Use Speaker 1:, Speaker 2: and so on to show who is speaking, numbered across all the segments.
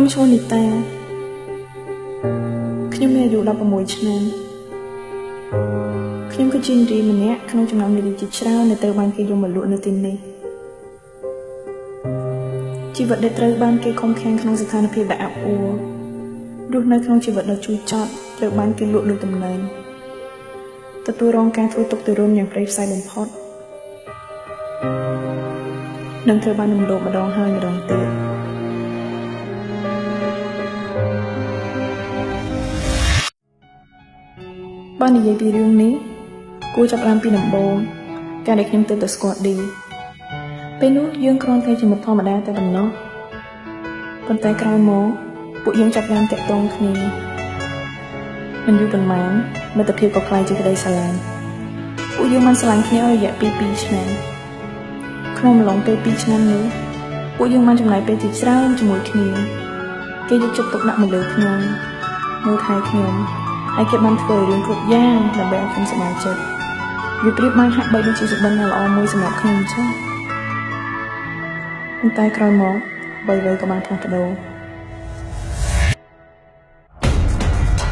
Speaker 1: ខ្ញុំឈ្មោះនីតាខ្ញុំមានអាយុ16ឆ្នាំខ្ញុំគឺជានារីម្នាក់ក្នុងចំណោមនារីជាច្រើនដែលត្រូវបានគេយកមកលក់នៅទីនេះជីវិតដែលត្រូវបានគេខំខាំងក្នុងស្ថានភាពដែលអាប់អួររស់នៅក្នុងជីវិតដ៏ជូរចត់ត្រូវបានគេលក់ដូចទំនិញទទួលរងការធ្វើទុកទរណយ៉ាងព្រៃផ្សៃបំផុតនិងត្រូវបានរំលោភម្ដងហើយម្ដងទៀតបើនិយាយពីរឿងនេះគួរចាប់ផ្ដើមពីដំបូងការដែលខ្ញុំទើបតែស្គាល់ឌីពេលនោះយើងគ្រាន់តែជាមិត្តធម្មតាតែប៉ុណ្ណោះប៉ុន្តែក្រោយមកពួកយើងចាប់ផ្ដើមតាក់ទងគ្នាមិនយូរប៉ុន្មានមិត្តភាពក៏ក្លាយជាក្តីស្រឡាញ់ពួកយើងបានស្រឡាញ់គ្នារយៈពេល2ឆ្នាំក្នុងអំឡុងពេល2ឆ្នាំនេះពួកយើងបានចំណាយពេលជាច្រើនជាមួយគ្នាគេយកចិត្តទុកដាក់មកលើខ្ញុំមើលថែខ្ញុំហើយគេបានធ្វើរឿងគ្រប់យ៉ាងដើម្បីឲ្យខ្ញុំសប្បាយចិត្តវាប្រៀបបានហាក់បីដូចជាសុបិនដ៏ល្អមួយសម្រាប់ខ្ញុំអញ្ចឹងប៉ុន្តែក្រោយមកអ្វីៗក៏បានផ្លាស់ប្ដូរ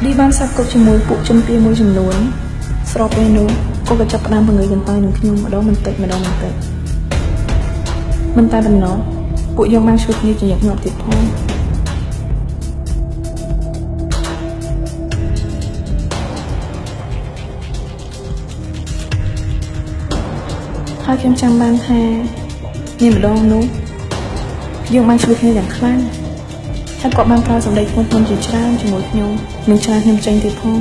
Speaker 1: ឌីបានសាប់គប់ជាមួយពួកជនពាមួយចំនួនស្របពេលនោះcôក៏ចាប់ផ្ដើមពង្រីកកន្តើយនឹងខ្ញុំម្ដងបន្តិចម្ដងមិនតែប៉ុណ្ណោះពួកយើងបានជួយគ្នាជាញឹកញាប់ទៀតផងហើយខ្ញុំចាំបានថាមានម្ដងនោះយើងបានជួយគ្នាយ៉ាងខ្លាំងហើយគាត់បានប្រើសម្ដីធ្ងន់ធ្ងរជាច្រើនជាមួយខ្ញុំនិងឆ្លាស់ខ្ញុំចេញទៀតផង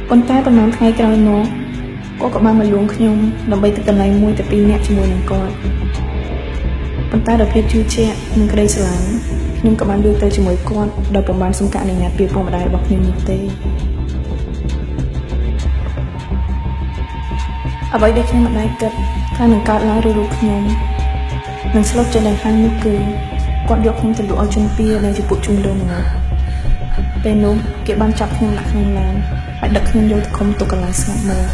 Speaker 1: ប៉ុន្តែប្រហែលថ្ងៃក្រោយមកគាត់ក៏បានមកលួងខ្ញុំដើម្បីទៅកន្លែងមួយតែ2នាក់ជាមួយនឹងគាត់ប៉ុន្តែដោយភាពជឿជាក់និងក្តីស្រឡាញ់ខ្ញុំក៏បានយកទៅជាមួយគាត់ដោយពុំបានសុំការអនុញ្ញាតពីពុកម្ដាយរបស់ខ្ញុំនោះទេអ្វីដែលខ្ញុំមិនដែលគិតថានឹងកើតឡើងឬរូបខ្ញុំនឹងស្លុតចេញដល់ខាងនោះគឺគាត់យកខ្ញុំទៅលក់ឲ្យជនពាដែលជាពួកជួញដូរមនុស្សពេលនោះគេបានចាប់ខ្ញុំដាក់ក្នុងឡានហើយដឹកខ្ញុំយកទៅឃុំទុកកន្លែងស្ងាត់មើល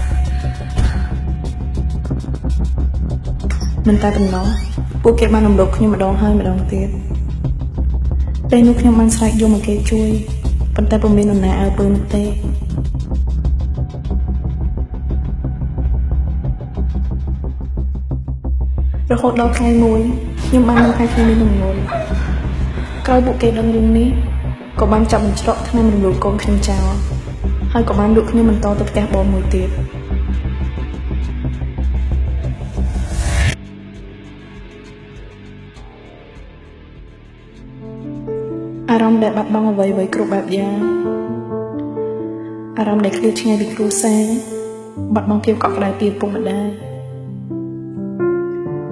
Speaker 1: មិនតែប៉ុណ្ណោះពួកគេបានរំលោភខ្ញុំម្ដងហើយម្ដងទៀតពេលនោះខ្ញុំបានស្រែកយកមកគេជួយប៉ុន្តែពុំមាននរណាអើពើនោះទេរហូតដល់ថ្ងៃមួយខ្ញុំបានដឹងថាខ្ញុំមានទំនួលក្រោយពួកគេដឹងរឿងនេះក៏បានចាប់បញ្ច្រកថ្នាំរំលោភកូនខ្ញុំចោលហើយក៏បានលក់ខ្ញុំបន្តទៅផ្ទះបងមួយទៀតអារម្មណ៍ដែលបាត់បង់អ្វីៗគ្រប់បែបយ៉ាងអារម្មណ៍ដែលឃ្លាតឆ្ងាយពីគ្រួសារបាត់បង់ភាពកក់ក្ដៅពីឪពុកម្ដាយ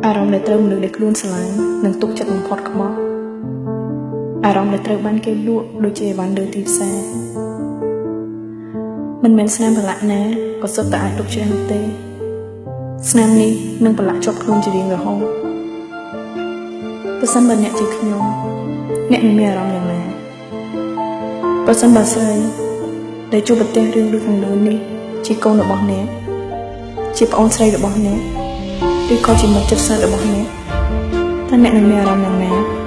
Speaker 1: អារម្មណ៍ដែលត្រូវមនុស្សដែលខ្លួនស្រឡាញ់និងទុកចិត្តបំផុតខ្មោះអារម្មណ៍ដែលត្រូវបានគេលក់ដូចជាអីវ៉ាន់លើទីផ្សារមិនមែនស្នាមប្រឡាក់ណាក៏សុទ្ធតែអាចទុកជ្រះនោះទេស្នាមនេះនឹងប្រឡាក់ជាប់ខ្លួនជារៀងរហូតប្រសិនបើអ្នកជាខ្ញុំអ្នកនឹងមានអារម្មណ៍យ៉ាងណាប្រសិនបើស្រីដែលជួបប្រទះរឿងដូចខាងលើនេះជាកូនរបស់អ្នកជាប្អូនស្រីរបស់អ្នកឬក៏ជាមិត្តជិតស្និទ្ធរបស់អ្នកតើអ្នកនឹងមានអារម្មណ៍យ៉ាងណា